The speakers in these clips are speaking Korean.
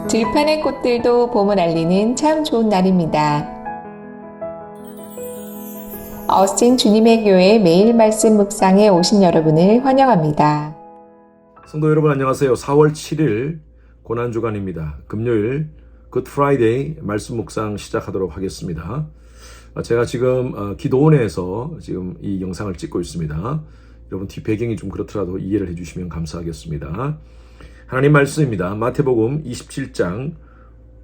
들판의 꽃들도 봄을 알리는 참 좋은 날입니다. 어스틴 주님의 교회 매일 말씀 묵상에 오신 여러분을 환영합니다. 성도 여러분 안녕하세요. 4월 7일 고난주간입니다. 금요일 굿 프라이데이 말씀 묵상 시작하도록 하겠습니다. 제가 지금 기도원에서 지금 이 영상을 찍고 있습니다. 여러분 뒤 배경이 좀 그렇더라도 이해를 해주시면 감사하겠습니다. 하나님 말씀입니다. 마태복음 27장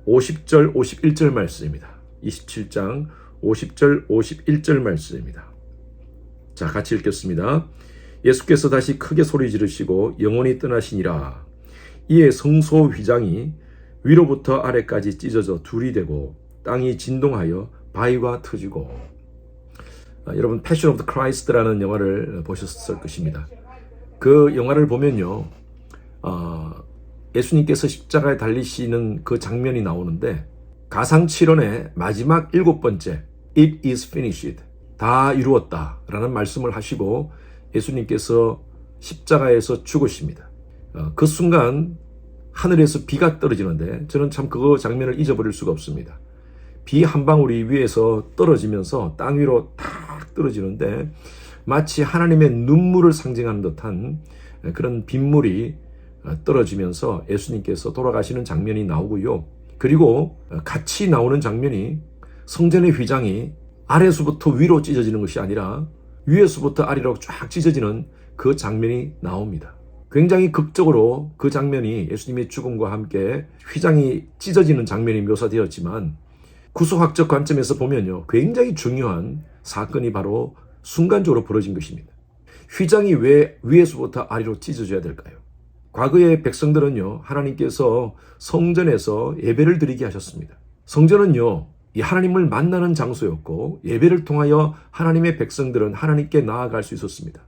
50절 51절 말씀입니다. 27장 50절 51절 말씀입니다. 자, 같이 읽겠습니다. 예수께서 다시 크게 소리 지르시고 영원히 떠나시니라. 이에 성소 휘장이 위로부터 아래까지 찢어져 둘이 되고 땅이 진동하여 바위가 터지고. 여러분 패션 오브 크라이스트라는 영화를 보셨을 것입니다. 그 영화를 보면요, 예수님께서 십자가에 달리시는 그 장면이 나오는데 가상칠언의 마지막 7번째 It is finished, 다 이루었다 라는 말씀을 하시고 예수님께서 십자가에서 죽으십니다. 그 순간 하늘에서 비가 떨어지는데 저는 참 그 장면을 잊어버릴 수가 없습니다. 비 한 방울이 위에서 떨어지면서 땅 위로 탁 떨어지는데 마치 하나님의 눈물을 상징하는 듯한 그런 빗물이 떨어지면서 예수님께서 돌아가시는 장면이 나오고요. 그리고 같이 나오는 장면이 성전의 휘장이 아래서부터 위로 찢어지는 것이 아니라 위에서부터 아래로 쫙 찢어지는 그 장면이 나옵니다. 굉장히 극적으로 그 장면이 예수님의 죽음과 함께 휘장이 찢어지는 장면이 묘사되었지만 구속학적 관점에서 보면요, 굉장히 중요한 사건이 바로 순간적으로 벌어진 것입니다. 휘장이 왜 위에서부터 아래로 찢어져야 될까요? 과거의 백성들은요, 하나님께서 성전에서 예배를 드리게 하셨습니다. 성전은요, 이 하나님을 만나는 장소였고 예배를 통하여 하나님의 백성들은 하나님께 나아갈 수 있었습니다.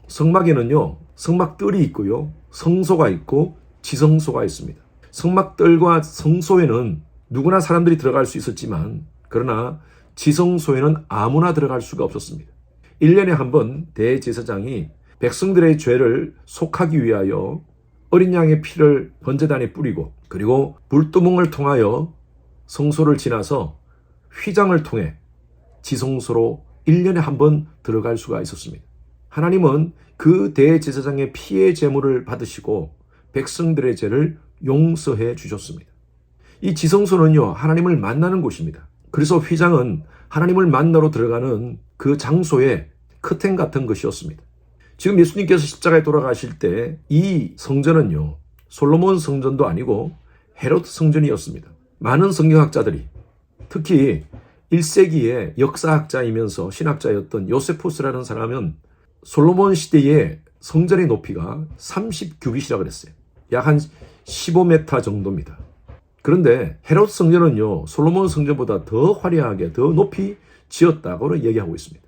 성막에는요, 성막뜰이 있고요, 성소가 있고 지성소가 있습니다. 성막뜰과 성소에는 누구나 사람들이 들어갈 수 있었지만 그러나 지성소에는 아무나 들어갈 수가 없었습니다. 1년에 한 번 대제사장이 백성들의 죄를 속하기 위하여 어린 양의 피를 번제단에 뿌리고 그리고 불두멍을 통하여 성소를 지나서 휘장을 통해 지성소로 1년에 한 번 들어갈 수가 있었습니다. 하나님은 그 대제사장의 피의 제물을 받으시고 백성들의 죄를 용서해 주셨습니다. 이 지성소는요, 하나님을 만나는 곳입니다. 그래서 휘장은 하나님을 만나러 들어가는 그 장소의 커튼 같은 것이었습니다. 지금 예수님께서 십자가에 돌아가실 때 이 성전은요, 솔로몬 성전도 아니고 헤롯 성전이었습니다. 많은 성경학자들이, 특히 1세기의 역사학자이면서 신학자였던 요세푸스라는 사람은 솔로몬 시대의 성전의 높이가 30규빗이라고 그랬어요. 약 한 15m 정도입니다. 그런데 헤롯 성전은요, 솔로몬 성전보다 더 화려하게 더 높이 지었다고 얘기하고 있습니다.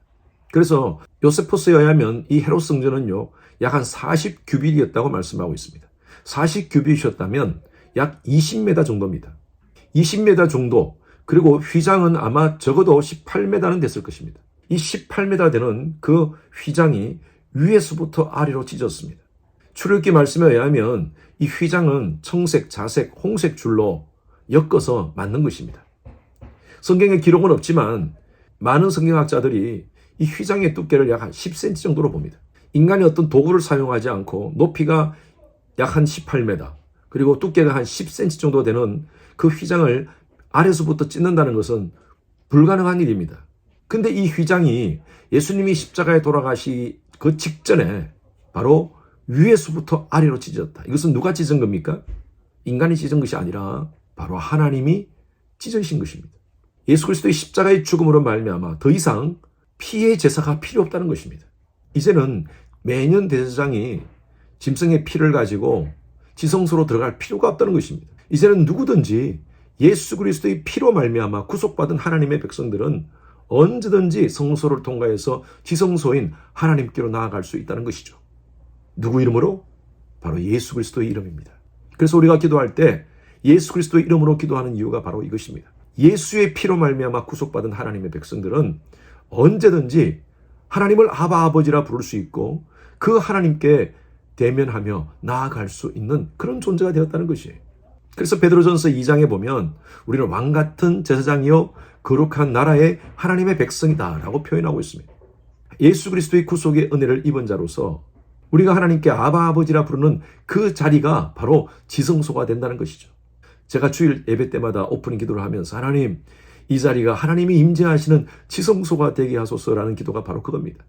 그래서 요세푸스에 의하면 이 헤롯 성전은요, 약 한 40규빗이었다고 말씀하고 있습니다. 40규빗이었다면 약 20m 정도입니다. 20m 정도, 그리고 휘장은 아마 적어도 18m는 됐을 것입니다. 이 18m 되는 그 휘장이 위에서부터 아래로 찢어졌습니다. 출애굽기 말씀에 의하면 이 휘장은 청색, 자색, 홍색 줄로 엮어서 만든 것입니다. 성경에 기록은 없지만 많은 성경학자들이 이 휘장의 두께를 약 한 10cm 정도로 봅니다. 인간이 어떤 도구를 사용하지 않고 높이가 약 한 18m, 그리고 두께가 한 10cm 정도 되는 그 휘장을 아래서부터 찢는다는 것은 불가능한 일입니다. 근데 이 휘장이 예수님이 십자가에 돌아가시 그 직전에 바로 위에서부터 아래로 찢어졌다. 이것은 누가 찢은 겁니까? 인간이 찢은 것이 아니라 바로 하나님이 찢으신 것입니다. 예수 그리스도의 십자가의 죽음으로 말미암아 더 이상 피의 제사가 필요 없다는 것입니다. 이제는 매년 대제사장이 짐승의 피를 가지고 지성소로 들어갈 필요가 없다는 것입니다. 이제는 누구든지 예수 그리스도의 피로 말미암아 구속받은 하나님의 백성들은 언제든지 성소를 통과해서 지성소인 하나님께로 나아갈 수 있다는 것이죠. 누구 이름으로? 바로 예수 그리스도의 이름입니다. 그래서 우리가 기도할 때 예수 그리스도의 이름으로 기도하는 이유가 바로 이것입니다. 예수의 피로 말미암아 구속받은 하나님의 백성들은 언제든지 하나님을 아바 아버지라 부를 수 있고 그 하나님께 대면하며 나아갈 수 있는 그런 존재가 되었다는 것이에요. 그래서 베드로전서 2장에 보면 우리는 왕같은 제사장이요 거룩한 나라의 하나님의 백성이다 라고 표현하고 있습니다. 예수 그리스도의 구속의 은혜를 입은 자로서 우리가 하나님께 아바 아버지라 부르는 그 자리가 바로 지성소가 된다는 것이죠. 제가 주일 예배 때마다 오프닝 기도를 하면서 하나님, 이 자리가 하나님이 임재하시는 지성소가 되게 하소서라는 기도가 바로 그겁니다.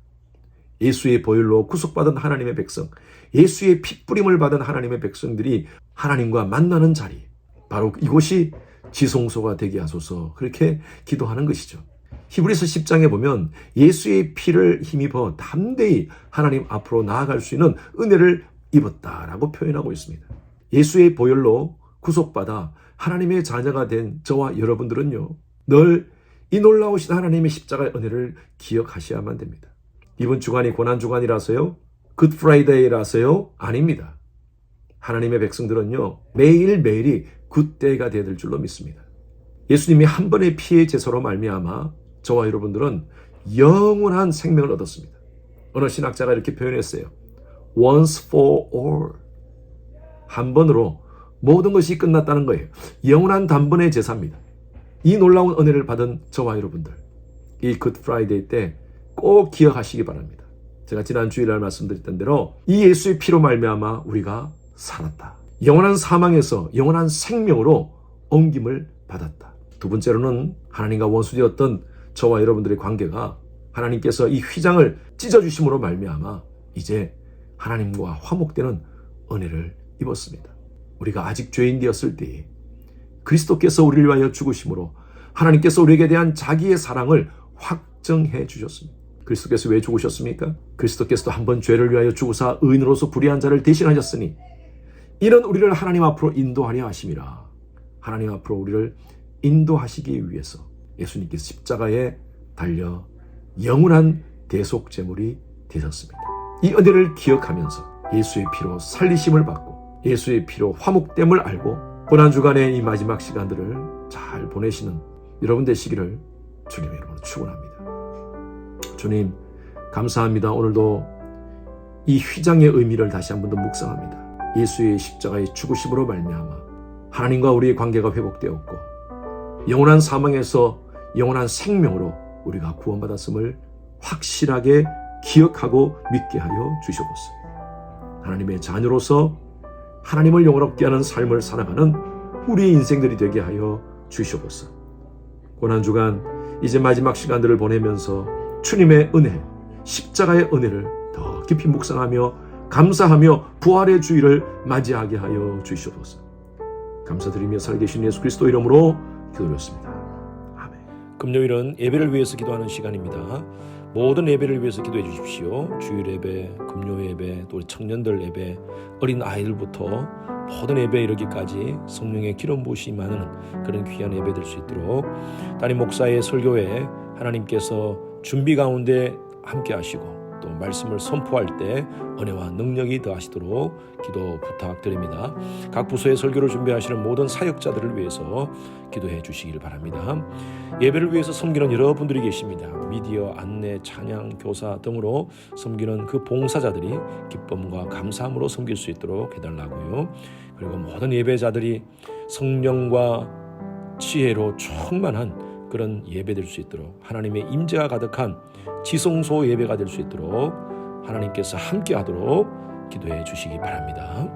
예수의 보혈로 구속받은 하나님의 백성, 예수의 핏부림을 받은 하나님의 백성들이 하나님과 만나는 자리, 바로 이곳이 지성소가 되게 하소서, 그렇게 기도하는 것이죠. 히브리서 10장에 보면 예수의 피를 힘입어 담대히 하나님 앞으로 나아갈 수 있는 은혜를 입었다라고 표현하고 있습니다. 예수의 보혈로 구속받아 하나님의 자녀가 된 저와 여러분들은요, 늘 이 놀라우신 하나님의 십자가의 은혜를 기억하셔야만 됩니다. 이번 주간이 고난주간이라서요? 굿 프라이데이라서요? 아닙니다. 하나님의 백성들은요, 매일매일이 굿데이가 되어야 될 줄로 믿습니다. 예수님이 한 번의 피의 제사로 말미암아 저와 여러분들은 영원한 생명을 얻었습니다. 어느 신학자가 이렇게 표현했어요. Once for all. 한 번으로 모든 것이 끝났다는 거예요. 영원한 단번의 제사입니다. 이 놀라운 은혜를 받은 저와 여러분들, 이 굿 프라이데이 때 꼭 기억하시기 바랍니다. 제가 지난 주일날 말씀드렸던 대로 이 예수의 피로 말미암아 우리가 살았다. 영원한 사망에서 영원한 생명으로 옮김을 받았다. 두 번째로는 하나님과 원수되었던 저와 여러분들의 관계가 하나님께서 이 휘장을 찢어주심으로 말미암아 이제 하나님과 화목되는 은혜를 입었습니다. 우리가 아직 죄인 되었을 때에 그리스도께서 우리를 위하여 죽으심으로 하나님께서 우리에게 대한 자기의 사랑을 확정해 주셨습니다. 그리스도께서 왜 죽으셨습니까? 그리스도께서도 한번 죄를 위하여 죽으사 의인으로서 불의한 자를 대신하셨으니 이런 우리를 하나님 앞으로 인도하려 하심이라. 하나님 앞으로 우리를 인도하시기 위해서 예수님께서 십자가에 달려 영원한 대속제물이 되셨습니다. 이 은혜를 기억하면서 예수의 피로 살리심을 받고 예수의 피로 화목됨을 알고 고난주간의 이 마지막 시간들을 잘 보내시는 여러분 되시기를 주님의 이름으로 축원합니다. 주님, 감사합니다. 오늘도 이 휘장의 의미를 다시 한 번 더 묵상합니다. 예수의 십자가의 죽으심으로 말미암아 하나님과 우리의 관계가 회복되었고 영원한 사망에서 영원한 생명으로 우리가 구원받았음을 확실하게 기억하고 믿게 하여 주시옵소서. 하나님의 자녀로서 하나님을 영원롭게 하는 삶을 살아가는 우리의 인생들이 되게 하여 주시옵소서. 고난주간 이제 마지막 시간들을 보내면서 주님의 은혜, 십자가의 은혜를 더 깊이 묵상하며 감사하며 부활의 주일을 맞이하게 하여 주시옵소서. 감사드리며 살아계신 예수 그리스도 이름으로 기도드렸습니다. 아멘. 금요일은 예배를 위해서 기도하는 시간입니다. 모든 예배를 위해서 기도해 주십시오. 주일 예배, 금요 예배, 또 우리 청년들 예배, 어린 아이들부터 모든 예배에 이르기까지 성령의 기름 부으심이 많은 그런 귀한 예배 될 수 있도록 담임 목사의 설교에 하나님께서 준비 가운데 함께 하시고 또 말씀을 선포할 때 은혜와 능력이 더하시도록 기도 부탁드립니다. 각 부서의 설교를 준비하시는 모든 사역자들을 위해서 기도해 주시기를 바랍니다. 예배를 위해서 섬기는 여러분들이 계십니다. 미디어, 안내, 찬양, 교사 등으로 섬기는 그 봉사자들이 기쁨과 감사함으로 섬길 수 있도록 해달라고요. 그리고 모든 예배자들이 성령과 지혜로 충만한 그런 예배 될 수 있도록 하나님의 임재가 가득한 지성소 예배가 될 수 있도록 하나님께서 함께 하도록 기도해 주시기 바랍니다.